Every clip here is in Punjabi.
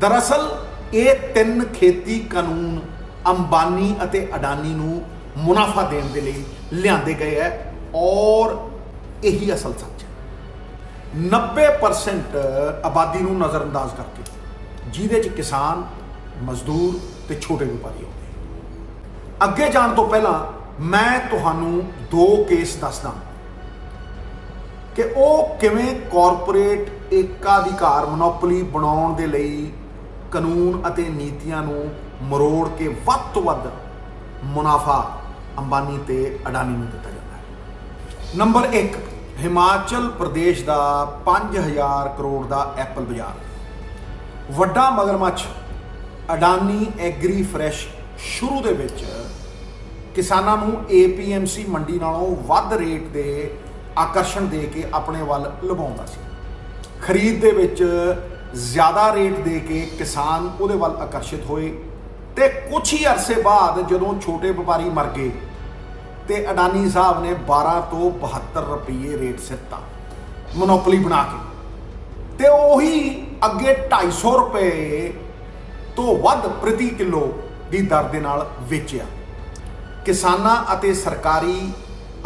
दरअसल ये 3 खेती कानून अंबानी ਅਤੇ अडानी ਨੂੰ मुनाफा देने के लिए लिआंदे गए है और यही असल सच है। 90% आबादी ਨੂੰ नज़रअंदाज करके जिहदे च किसान, मजदूर ते छोटे व्यापारी आउंदे। अगे जाण तो पहला मैं तुहानूं 2 केस दसदा कि ਉਹ ਕਿਵੇਂ ਕਾਰਪੋਰੇਟ ਏਕਾਧਿਕਾਰ ਮੋਨੋਪੋਲੀ ਬਣਾਉਣ ਦੇ ਲਈ ਕਾਨੂੰਨ ਅਤੇ ਨੀਤੀਆਂ ਨੂੰ ਮਰੋੜ ਕੇ ਵੱਧ ਤੋਂ ਵੱਧ ਮੁਨਾਫਾ ਅੰਬਾਨੀ ਤੇ ਅਡਾਨੀ ਨੂੰ ਦਿੱਤਾ ਜਾਂਦਾ ਹੈ। ਨੰਬਰ 1, ਹਿਮਾਚਲ ਪ੍ਰਦੇਸ਼ ਦਾ 5000 ਕਰੋੜ ਦਾ ਐਪਲ ਬਾਜ਼ਾਰ। ਵੱਡਾ ਮਗਰਮੱਛ ਅਡਾਨੀ ਐਗਰੀ ਫਰੈਸ਼ ਸ਼ੁਰੂ ਦੇ ਵਿੱਚ ਕਿਸਾਨਾਂ ਨੂੰ APMC ਮੰਡੀ ਨਾਲੋਂ ਵੱਧ ਰੇਟ ਦੇ ਆਕਰਸ਼ਣ ਦੇ ਕੇ ਆਪਣੇ ਵੱਲ ਲੁਭਾਉਂਦਾ ਸੀ। ਖਰੀਦ ਦੇ ਵਿੱਚ ਜ਼ਿਆਦਾ ਰੇਟ ਦੇ ਕੇ ਕਿਸਾਨ ਉਹਦੇ ਵੱਲ ਆਕਰਸ਼ਿਤ ਹੋਏ ਤੇ ਕੁਝ ਹੀ ਅਰਸੇ ਬਾਅਦ ਜਦੋਂ ਛੋਟੇ ਵਪਾਰੀ ਮਰ ਗਏ ਤੇ ਅਡਾਨੀ ਸਾਹਿਬ ਨੇ 12 ਤੋਂ 72 ਰੁਪਏ ਰੇਟ ਸਿੱਟਾ ਮੋਨੋਪੋਲੀ ਬਣਾ ਕੇ ਤੇ ਉਹੀ ਅੱਗੇ 250 ਰੁਪਏ ਤੋਂ ਵੱਧ ਪ੍ਰਤੀ ਕਿਲੋ ਦੀ ਦਰ ਦੇ ਨਾਲ ਵੇਚਿਆ। ਕਿਸਾਨਾਂ ਅਤੇ ਸਰਕਾਰੀ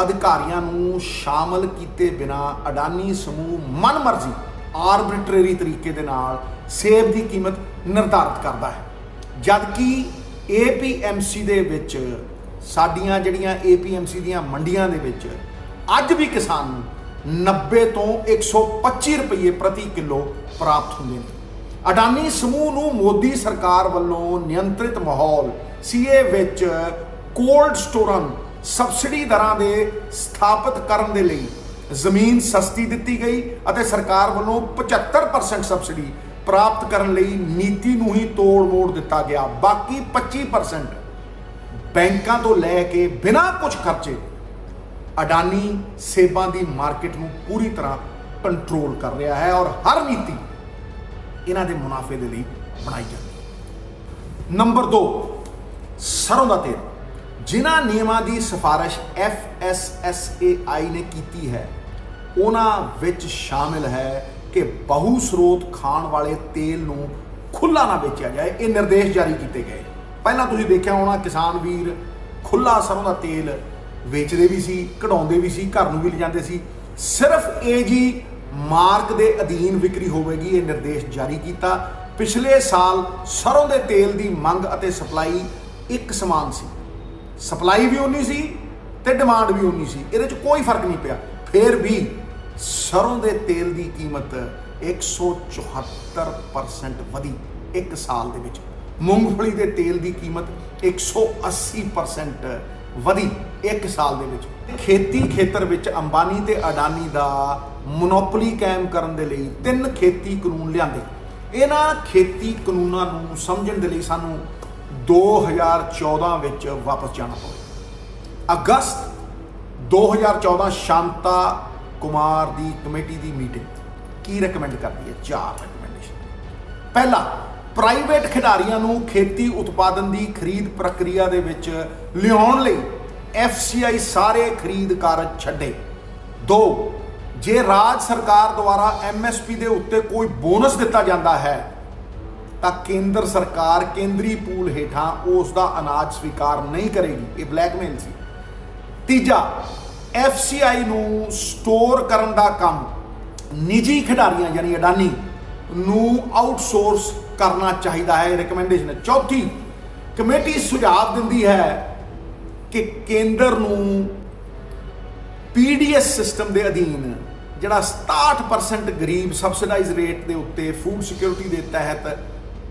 ਅਧਿਕਾਰੀਆਂ ਨੂੰ ਸ਼ਾਮਲ ਕੀਤੇ ਬਿਨਾ ਅਡਾਨੀ ਸਮੂਹ ਮਨਮਰਜ਼ੀ ਆਰਬਿਟਰੇਰੀ ਤਰੀਕੇ ਦੇ ਨਾਲ ਸੇਬ ਦੀ ਕੀਮਤ ਨਿਰਧਾਰਿਤ ਕਰਦਾ ਹੈ, ਜਦਕਿ APMC ਦੇ ਵਿੱਚ ਸਾਡੀਆਂ ਜਿਹੜੀਆਂ APMC ਦੀਆਂ ਮੰਡੀਆਂ ਦੇ ਵਿੱਚ ਅੱਜ ਵੀ ਕਿਸਾਨ ਨੂੰ 90 ਤੋਂ 125 ਰੁਪਏ ਪ੍ਰਤੀ ਕਿਲੋ ਪ੍ਰਾਪਤ ਹੁੰਦੇ ਨੇ। ਅਡਾਨੀ ਸਮੂਹ ਨੂੰ ਮੋਦੀ ਸਰਕਾਰ ਵੱਲੋਂ ਨਿਯੰਤਰਿਤ ਮਾਹੌਲ CA ਵਿੱਚ ਕੋਲਡ ਸਟੋਰਾਂ ਸਬਸਿਡੀ ਦਰਾਂ ਦੇ ਸਥਾਪਿਤ ਕਰਨ ਦੇ ਲਈ ਜ਼ਮੀਨ ਸਸਤੀ ਦਿੱਤੀ ਗਈ ਅਤੇ ਸਰਕਾਰ ਵੱਲੋਂ 75% ਸਬਸਿਡੀ ਪ੍ਰਾਪਤ ਕਰਨ ਲਈ ਨੀਤੀ ਨੂੰ ਹੀ ਤੋੜ ਮੋੜ ਦਿੱਤਾ ਗਿਆ। ਬਾਕੀ 25% ਬੈਂਕਾਂ ਤੋਂ ਲੈ ਕੇ ਬਿਨਾਂ ਕੁਝ ਖਰਚੇ ਅਡਾਨੀ ਸੇਬਾਂ ਦੀ ਮਾਰਕੀਟ ਨੂੰ ਪੂਰੀ ਤਰ੍ਹਾਂ ਕੰਟਰੋਲ ਕਰ ਰਿਹਾ ਹੈ ਔਰ ਹਰ ਨੀਤੀ ਇਹਨਾਂ ਦੇ ਮੁਨਾਫੇ ਦੇ ਲਈ ਬਣਾਈ ਜਾਂਦੀ ਹੈ। ਨੰਬਰ 2, ਸਰੋਂ ਦਾ ਤੇਲ। ਜਿਨ੍ਹਾਂ ਨਿਯਮਾਂ ਦੀ ਸਿਫਾਰਿਸ਼ FSSAI ਨੇ ਕੀਤੀ ਹੈ ਉਹਨਾਂ ਵਿੱਚ ਸ਼ਾਮਿਲ ਹੈ ਕਿ ਬਹੁ ਸਰੋਤ ਖਾਣ ਵਾਲੇ ਤੇਲ ਨੂੰ ਖੁੱਲਾ ਨਾ ਵੇਚਿਆ ਜਾਏ। ਇਹ ਨਿਰਦੇਸ਼ ਜਾਰੀ ਕੀਤੇ ਗਏ। ਪਹਿਲਾਂ ਤੁਸੀਂ ਦੇਖਿਆ ਹੋਣਾ ਕਿਸਾਨ ਵੀਰ ਖੁੱਲਾ ਸਰੋਂ ਦਾ ਤੇਲ ਵੇਚਦੇ ਵੀ ਸੀ, ਕਢਾਉਂਦੇ ਵੀ ਸੀ, ਘਰ ਨੂੰ ਵੀ ਲਿਜਾਂਦੇ ਸੀ। ਸਿਰਫ AG ਮਾਰਕ ਦੇ ਅਧੀਨ ਵਿਕਰੀ ਹੋਵੇਗੀ, ਇਹ ਨਿਰਦੇਸ਼ ਜਾਰੀ ਕੀਤਾ। ਪਿਛਲੇ ਸਾਲ ਸਰੋਂ ਦੇ ਤੇਲ ਦੀ ਮੰਗ ਅਤੇ ਸਪਲਾਈ ਇੱਕ ਸਮਾਨ ਸੀ। ਸਪਲਾਈ ਵੀ ਉਨੀ ਸੀ ਤੇ ਡਿਮਾਂਡ ਵੀ ਉਨੀ ਸੀ, ਇਹਦੇ 'ਚ ਕੋਈ ਫਰਕ ਨਹੀਂ ਪਿਆ। ਫਿਰ ਵੀ ਸਰੋਂ ਦੇ ਤੇਲ ਦੀ ਕੀਮਤ 174% ਵਧੀ ਇੱਕ ਸਾਲ ਦੇ ਵਿੱਚ। ਮੂੰਗਫਲੀ ਦੇ ਤੇਲ ਦੀ ਕੀਮਤ 180% ਵਧੀ ਇੱਕ ਸਾਲ ਦੇ ਵਿੱਚ। ਖੇਤੀ ਖੇਤਰ ਵਿੱਚ ਅੰਬਾਨੀ ਤੇ ਅਡਾਨੀ ਦਾ ਮੋਨੋਪੋਲੀ ਕਾਇਮ ਕਰਨ ਦੇ ਲਈ 3 ਖੇਤੀ ਕਾਨੂੰਨ ਲਿਆਂਦੇ। ਇਹਨਾਂ ਖੇਤੀ ਕਾਨੂੰਨਾਂ ਨੂੰ ਸਮਝਣ ਦੇ ਲਈ ਸਾਨੂੰ 2014 ਵਿੱਚ ਵਾਪਸ ਜਾਣਾ ਪਵੇ। ਅਗਸਤ 2014 ਸ਼ਾਂਤਾ ਕੁਮਾਰ ਦੀ ਕਮੇਟੀ ਦੀ ਮੀਟਿੰਗ ਕੀ ਰეკਮੈਂਡ ਕਰਦੀ ਹੈ? 4 ਰეკਮੈਂਡੇਸ਼ਨ। ਪਹਿਲਾ, ਪ੍ਰਾਈਵੇਟ ਖਿਡਾਰੀਆਂ ਨੂੰ ਖੇਤੀ ਉਤਪਾਦਨ ਦੀ ਖਰੀਦ ਪ੍ਰਕਿਰਿਆ ਦੇ ਵਿੱਚ ਲਿਆਉਣ ਲਈ FCI ਸਾਰੇ ਖਰੀਦ ਕਾਰਜ ਛੱਡੇ। 2, ਜੇ ਰਾਜ ਸਰਕਾਰ ਦੁਆਰਾ MSP ਦੇ ਉੱਤੇ ਕੋਈ ਬੋਨਸ ਦਿੱਤਾ ਜਾਂਦਾ ਹੈ ਤਾਂ ਕੇਂਦਰ ਸਰਕਾਰ ਕੇਂਦਰੀ ਪੂਲ ਹੇਠਾਂ ਉਸ ਦਾ ਅਨਾਜ ਸਵੀਕਾਰ ਨਹੀਂ ਕਰੇਗੀ। ਇਹ ਬਲੈਕਮੇਲ ਸੀ। ਤੀਜਾ, FCI ਨੂੰ ਸਟੋਰ ਕਰਨ ਦਾ ਕੰਮ ਨਿੱਜੀ ਖਿਡਾਰੀਆਂ ਯਾਨੀ ਅਡਾਨੀ ਨੂੰ ਆਊਟਸੋਰਸ ਕਰਨਾ ਚਾਹੀਦਾ ਹੈ, ਰਿਕਮੈਂਡੇਸ਼ਨ ਹੈ। ਚੌਥੀ, ਕਮੇਟੀ ਸੁਝਾਅ ਦਿੰਦੀ ਹੈ ਕਿ ਕੇਂਦਰ ਨੂੰ PDS ਸਿਸਟਮ ਦੇ ਅਧੀਨ ਜਿਹੜਾ 67% ਗਰੀਬ ਸਬਸਿਡਾਈਜ਼ ਰੇਟ ਦੇ ਉੱਤੇ ਫੂਡ ਸਿਕਿਉਰਿਟੀ ਦੇ ਤਹਿਤ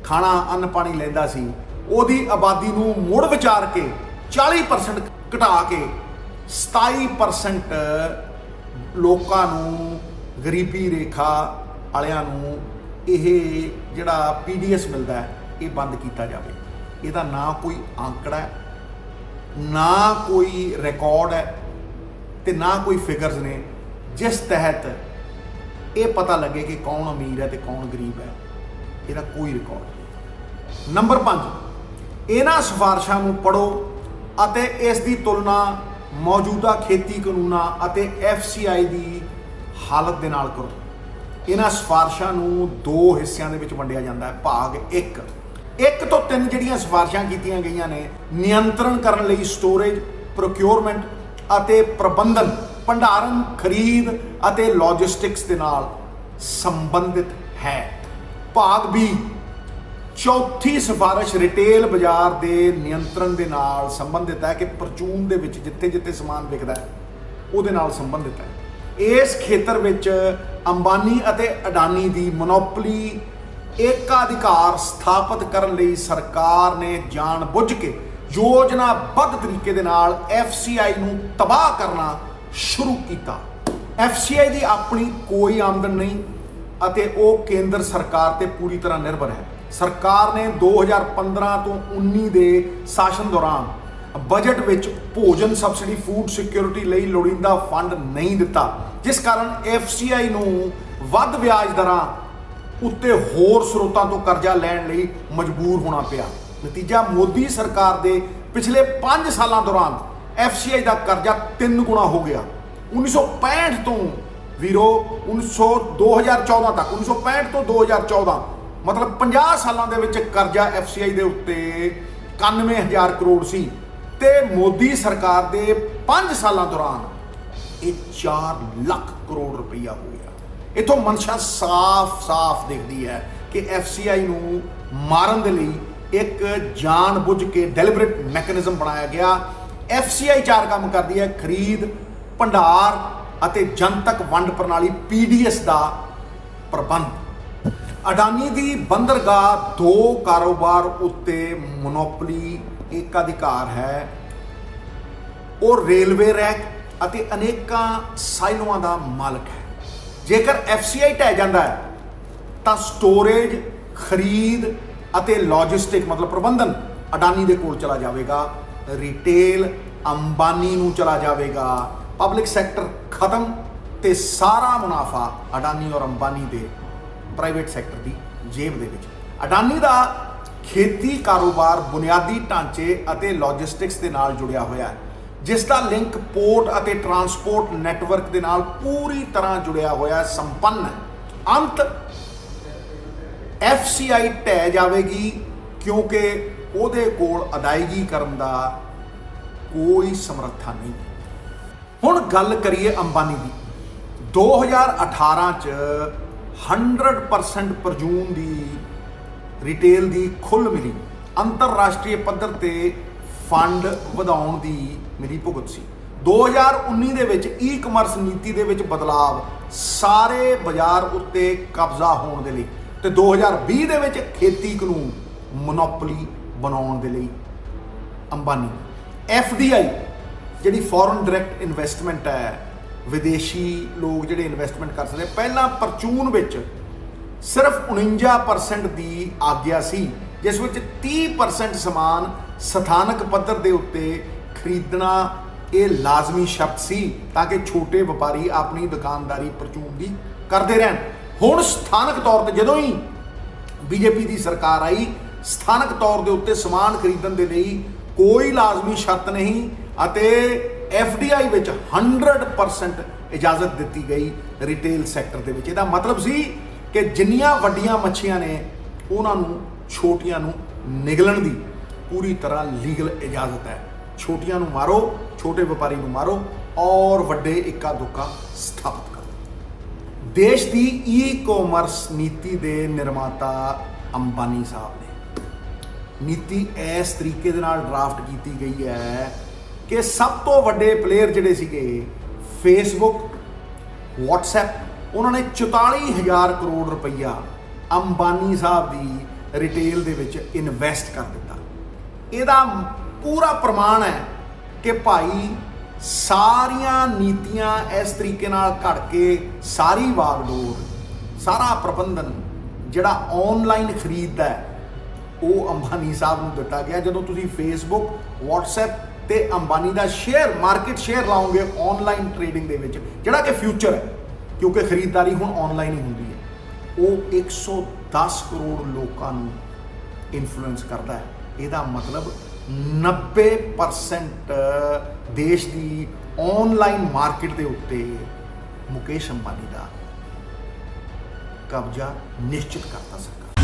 ਖਾਣਾ ਅੰਨ ਪਾਣੀ ਲੈਂਦਾ ਸੀ, ਉਹਦੀ ਆਬਾਦੀ ਨੂੰ ਮੁੜ ਵਿਚਾਰ ਕੇ 40% ਘਟਾ ਕੇ 27% ਲੋਕਾਂ ਨੂੰ ਗਰੀਬੀ ਰੇਖਾ ਵਾਲਿਆਂ ਨੂੰ ਇਹ ਜਿਹੜਾ PDS ਮਿਲਦਾ ਹੈ ਇਹ ਬੰਦ ਕੀਤਾ ਜਾਵੇ। ਇਹਦਾ ਨਾ ਕੋਈ ਆંકੜਾ ਹੈ, ਨਾ ਕੋਈ ਰਿਕਾਰਡ ਹੈ ਤੇ ਨਾ ਕੋਈ ਫਿਗਰਸ ਨੇ ਜਿਸ ਤਹਿਤ ਇਹ ਪਤਾ ਲੱਗੇ ਕਿ ਕੌਣ ਅਮੀਰ ਹੈ ਤੇ ਕੌਣ ਗਰੀਬ ਹੈ। ਇਹਦਾ ਕੋਈ ਰਿਕਾਰਡ ਨਹੀਂ। ਨੰਬਰ 5, ਇਹਨਾਂ ਸਿਫਾਰਿਸ਼ਾਂ ਨੂੰ ਪੜ੍ਹੋ ਅਤੇ ਇਸ ਦੀ ਤੁਲਨਾ ਮੌਜੂਦਾ ਖੇਤੀ ਕਾਨੂੰਨਾਂ ਅਤੇ FCI ਦੀ ਹਾਲਤ ਦੇ ਨਾਲ ਕਰੋ। ਇਹਨਾਂ ਸਿਫਾਰਿਸ਼ਾਂ ਨੂੰ ਦੋ ਹਿੱਸਿਆਂ ਦੇ ਵਿੱਚ ਵੰਡਿਆ ਜਾਂਦਾ ਹੈ। ਭਾਗ 1 ਤੋਂ 3 ਜਿਹੜੀਆਂ ਸਿਫਾਰਿਸ਼ਾਂ ਕੀਤੀਆਂ ਗਈਆਂ ਨੇ ਨਿਯੰਤਰਣ ਕਰਨ ਲਈ ਸਟੋਰੇਜ, ਪ੍ਰੋਕਿਉਰਮੈਂਟ ਅਤੇ ਪ੍ਰਬੰਧਨ, ਭੰਡਾਰਨ, ਖਰੀਦ ਅਤੇ ਲੌਜਿਸਟਿਕਸ ਦੇ ਨਾਲ ਸੰਬੰਧਿਤ ਹੈ। ਭਾਗ B ਚੌਥੀ ਸਿਫਾਰਿਸ਼ ਰਿਟੇਲ ਬਾਜ਼ਾਰ ਦੇ ਨਿਯੰਤਰਣ ਦੇ ਨਾਲ ਸੰਬੰਧਿਤ ਹੈ ਕਿ ਪ੍ਰਚੂਨ ਦੇ ਵਿੱਚ ਜਿੱਥੇ ਜਿੱਥੇ ਸਮਾਨ ਵਿਕਦਾ ਹੈ ਉਹਦੇ ਨਾਲ ਸੰਬੰਧਿਤ ਹੈ। ਇਸ ਖੇਤਰ ਵਿੱਚ ਅੰਬਾਨੀ ਅਤੇ ਅਡਾਨੀ ਦੀ ਮੋਨੋਪੋਲੀ ਏਕਾਧਿਕਾਰ ਸਥਾਪਿਤ ਕਰਨ ਲਈ ਸਰਕਾਰ ਨੇ ਜਾਣਬੁੱਝ ਕੇ ਯੋਜਨਾਬੱਧ ਤਰੀਕੇ ਦੇ ਨਾਲ FCI ਨੂੰ ਤਬਾਹ ਕਰਨਾ ਸ਼ੁਰੂ ਕੀਤਾ। FCI ਦੀ ਆਪਣੀ ਕੋਈ ਆਮਦਨ ਨਹੀਂ ਅਤੇ ਉਹ ਕੇਂਦਰ ਸਰਕਾਰ ਤੇ ਪੂਰੀ ਤਰ੍ਹਾਂ ਨਿਰਭਰ ਹੈ। ਸਰਕਾਰ ਨੇ 2015 ਤੋਂ 19 ਦੇ ਸ਼ਾਸਨ ਦੌਰਾਨ ਬਜਟ ਵਿੱਚ ਭੋਜਨ ਸਬਸਿਡੀ, ਫੂਡ ਸਿਕਿਉਰਿਟੀ ਲਈ ਲੋੜੀਂਦਾ ਫੰਡ ਨਹੀਂ ਦਿੱਤਾ, ਜਿਸ ਕਾਰਨ FCI ਨੂੰ ਵੱਧ ਵਿਆਜ ਦਰਾਂ ਉੱਤੇ ਹੋਰ ਸਰੋਤਾਂ ਤੋਂ ਕਰਜ਼ਾ ਲੈਣ ਲਈ ਮਜਬੂਰ ਹੋਣਾ ਪਿਆ। ਨਤੀਜਾ ਮੋਦੀ ਸਰਕਾਰ ਦੇ ਪਿਛਲੇ 5 ਸਾਲਾਂ ਦੌਰਾਨ FCI ਦਾ ਕਰਜ਼ਾ 3 ਗੁਣਾ ਹੋ ਗਿਆ। 1965 ਤੋਂ 2014 ਤੱਕ 1965 ਤੋਂ 2014 ਮਤਲਬ 50 ਸਾਲਾਂ ਦੇ ਵਿੱਚ ਕਰਜ਼ਾ FCI ਦੇ ਉੱਤੇ 91,000 ਕਰੋੜ ਸੀ ਤੇ ਮੋਦੀ ਸਰਕਾਰ ਦੇ 5 ਸਾਲਾਂ ਦੌਰਾਨ ਇਹ 4 ਲੱਖ ਕਰੋੜ ਰੁਪਈਆ ਹੋ ਗਿਆ। ਇਥੋਂ ਮਨਸ਼ਾ ਸਾਫ਼ ਦਿਖਦੀ ਹੈ ਕਿ FCI ਨੂੰ ਮਾਰਨ ਦੇ ਲਈ ਇੱਕ ਜਾਣਬੁੱਝ ਕੇ ਡੈਲੀਬਰੇਟ ਮੈਕੈਨਿਜ਼ਮ ਬਣਾਇਆ ਗਿਆ। FCI 4 ਕੰਮ ਕਰਦੀ ਹੈ: ਖਰੀਦ, ਭੰਡਾਰ ਅਤੇ ਜਨਤਕ ਵੰਡ ਪ੍ਰਣਾਲੀ PDS ਦਾ ਪ੍ਰਬੰਧ। ਅਡਾਨੀ ਦੀ ਬੰਦਰਗਾਹ 2 ਕਾਰੋਬਾਰ ਉੱਤੇ ਮੋਨੋਪੋਲੀ ਏਕਾਧਿਕਾਰ ਹੈ। ਉਹ ਰੇਲਵੇ ਰੈਕ ਅਤੇ ਅਨੇਕਾਂ ਸਾਈਲੋਆਂ ਦਾ ਮਾਲਕ ਹੈ। ਜੇਕਰ FCI ਢਹਿ ਜਾਂਦਾ ਹੈ ਤਾਂ ਸਟੋਰੇਜ, ਖਰੀਦ ਅਤੇ ਲੌਜਿਸਟਿਕ ਮਤਲਬ ਪ੍ਰਬੰਧਨ ਅਡਾਨੀ ਦੇ ਕੋਲ ਚਲਾ ਜਾਵੇਗਾ। ਰਿਟੇਲ ਅੰਬਾਨੀ ਨੂੰ ਚਲਾ ਜਾਵੇਗਾ। ਪਬਲਿਕ ਸੈਕਟਰ ਖਤਮ ਤੇ ਸਾਰਾ ਮੁਨਾਫਾ ਅਡਾਨੀ ਔਰ ਅੰਬਾਨੀ ਦੇ ਪ੍ਰਾਈਵੇਟ ਸੈਕਟਰ ਦੀ ਜੇਬ ਦੇ ਵਿੱਚ। ਅਡਾਨੀ ਦਾ ਖੇਤੀ ਕਾਰੋਬਾਰ ਬੁਨਿਆਦੀ ਢਾਂਚੇ ਅਤੇ ਲੌਜਿਸਟਿਕਸ ਦੇ ਨਾਲ ਜੁੜਿਆ ਹੋਇਆ ਹੈ, ਜਿਸ ਦਾ ਲਿੰਕ ਪੋਰਟ ਅਤੇ ਟਰਾਂਸਪੋਰਟ ਨੈਟਵਰਕ ਦੇ ਨਾਲ ਪੂਰੀ ਤਰ੍ਹਾਂ ਜੁੜਿਆ ਹੋਇਆ ਸੰਪੰਨ ਹੈ। ਅੰਤ FCI ਢਹਿ ਜਾਵੇਗੀ ਕਿਉਂਕਿ ਉਹਦੇ ਕੋਲ ਅਦਾਇਗੀ ਕਰਨ ਦਾ ਕੋਈ ਸਮਰੱਥਾ ਨਹੀਂ। ਹੁਣ ਗੱਲ ਕਰੀਏ ਅੰਬਾਨੀ ਦੀ। 2018 ਚ 100% ਪ੍ਰਚੂਨ ਦੀ ਰਿਟੇਲ ਦੀ ਖੁੱਲ੍ਹ ਮਿਲੀ। ਅੰਤਰਰਾਸ਼ਟਰੀ ਪੱਧਰ ਤੇ ਫੰਡ ਵਧਾਉਣ ਦੀ ਮਿਲੀ ਭੁਗਤ ਸੀ। 2019 ਦੇ ਵਿੱਚ ਈ-ਕਮਰਸ ਨੀਤੀ ਦੇ ਵਿੱਚ ਬਦਲਾਵ, ਸਾਰੇ ਬਾਜ਼ਾਰ ਉੱਤੇ ਕਬਜ਼ਾ ਹੋਣ ਦੇ ਲਈ, ਤੇ 2020 ਦੇ ਵਿੱਚ ਖੇਤੀ ਕਾਨੂੰਨ ਮੋਨੋਪੋਲੀ ਬਣਾਉਣ ਦੇ ਲਈ ਅੰਬਾਨੀ। FDI ਜਿਹੜੀ ਫੋਰਨ ਡਾਇਰੈਕਟ ਇਨਵੈਸਟਮੈਂਟ ਹੈ, ਵਿਦੇਸ਼ੀ ਲੋਕ ਜਿਹੜੇ ਇਨਵੈਸਟਮੈਂਟ ਕਰ ਸਕਦੇ, ਪਹਿਲਾਂ ਪ੍ਰਚੂਨ ਵਿੱਚ ਸਿਰਫ 49% ਦੀ ਆਗਿਆ ਸੀ, ਜਿਸ ਵਿੱਚ 30% ਸਮਾਨ ਸਥਾਨਕ ਪੱਧਰ ਦੇ ਉੱਤੇ ਖਰੀਦਣਾ ਇਹ ਲਾਜ਼ਮੀ ਸ਼ਰਤ ਸੀ ਤਾਂ ਕਿ ਛੋਟੇ ਵਪਾਰੀ ਆਪਣੀ ਦੁਕਾਨਦਾਰੀ ਪ੍ਰਚੂਨ ਦੀ ਕਰਦੇ ਰਹਿਣ। ਹੁਣ ਸਥਾਨਕ ਤੌਰ ਤੇ ਜਦੋਂ ਹੀ BJP ਦੀ ਸਰਕਾਰ ਆਈ, ਸਥਾਨਕ ਤੌਰ ਦੇ ਉੱਤੇ ਸਮਾਨ ਖਰੀਦਣ ਦੇ ਲਈ ਕੋਈ ਲਾਜ਼ਮੀ ਸ਼ਰਤ ਨਹੀਂ ਅਤੇ FDI ਵਿੱਚ 100% ਇਜਾਜ਼ਤ ਦਿੱਤੀ ਗਈ ਰਿਟੇਲ ਸੈਕਟਰ ਦੇ ਵਿੱਚ। ਇਹਦਾ ਮਤਲਬ ਸੀ ਕਿ ਜਿੰਨੀਆਂ ਵੱਡੀਆਂ ਮੱਛੀਆਂ ਨੇ ਉਹਨਾਂ ਨੂੰ ਛੋਟੀਆਂ ਨੂੰ ਨਿਗਲਣ ਦੀ ਪੂਰੀ ਤਰ੍ਹਾਂ ਲੀਗਲ ਇਜਾਜ਼ਤ ਹੈ। ਛੋਟੀਆਂ ਨੂੰ ਮਾਰੋ, ਛੋਟੇ ਵਪਾਰੀ ਨੂੰ ਮਾਰੋ ਔਰ ਵੱਡੇ ਇੱਕਾ ਦੁੱਕਾ ਸਥਾਪਿਤ ਕਰੋ। ਦੇਸ਼ ਦੀ ਈ-ਕਾਮਰਸ ਨੀਤੀ ਦੇ ਨਿਰਮਾਤਾ ਅੰਬਾਨੀ ਸਾਹਿਬ ਨੇ। ਨੀਤੀ ਇਸ ਤਰੀਕੇ ਦੇ ਨਾਲ ਡਰਾਫਟ ਕੀਤੀ ਗਈ ਹੈ ਕਿ ਸਭ ਤੋਂ ਵੱਡੇ ਪਲੇਅਰ ਜਿਹੜੇ ਸੀਗੇ ਫੇਸਬੁੱਕ, WhatsApp, ਉਹਨਾਂ ਨੇ 44,000 ਕਰੋੜ ਰੁਪਈਆ ਅੰਬਾਨੀ ਸਾਹਿਬ ਦੀ ਰਿਟੇਲ ਦੇ ਵਿੱਚ ਇਨਵੈਸਟ ਕਰ ਦਿੱਤਾ। ਇਹਦਾ ਪੂਰਾ ਪ੍ਰਮਾਣ ਹੈ ਕਿ ਭਾਈ ਸਾਰੀਆਂ ਨੀਤੀਆਂ ਇਸ ਤਰੀਕੇ ਨਾਲ ਘੜ ਕੇ ਸਾਰੀ ਵਾਗਡੋਰ, ਸਾਰਾ ਪ੍ਰਬੰਧਨ ਜਿਹੜਾ ਆਨਲਾਈਨ ਖਰੀਦਦਾ ਹੈ ਉਹ ਅੰਬਾਨੀ ਸਾਹਿਬ ਨੂੰ ਦਿੱਤਾ ਗਿਆ। ਜਦੋਂ ਤੁਸੀਂ ਫੇਸਬੁੱਕ, WhatsApp ਤੇ ਅੰਬਾਨੀ ਦਾ ਸ਼ੇਅਰ, ਮਾਰਕੀਟ ਸ਼ੇਅਰ ਲਾਓਗੇ ਆਨਲਾਈਨ ਟ੍ਰੇਡਿੰਗ ਦੇ ਵਿੱਚ, ਜਿਹੜਾ ਕਿ ਫਿਊਚਰ ਹੈ ਕਿਉਂਕਿ ਖਰੀਦਦਾਰੀ ਹੁਣ ਆਨਲਾਈਨ ਹੀ ਹੁੰਦੀ ਹੈ, ਉਹ 110 ਕਰੋੜ ਲੋਕਾਂ ਨੂੰ ਇਨਫਲੂਐਂਸ ਕਰਦਾ ਹੈ। ਇਹਦਾ ਮਤਲਬ 90% ਦੇਸ਼ ਦੀ ਆਨਲਾਈਨ ਮਾਰਕੀਟ ਦੇ ਉੱਤੇ ਮੁਕੇਸ਼ ਅੰਬਾਨੀ ਦਾ ਕਬਜ਼ਾ ਨਿਸ਼ਚਿਤ ਕਰਤਾ ਸਰਕਾਰ।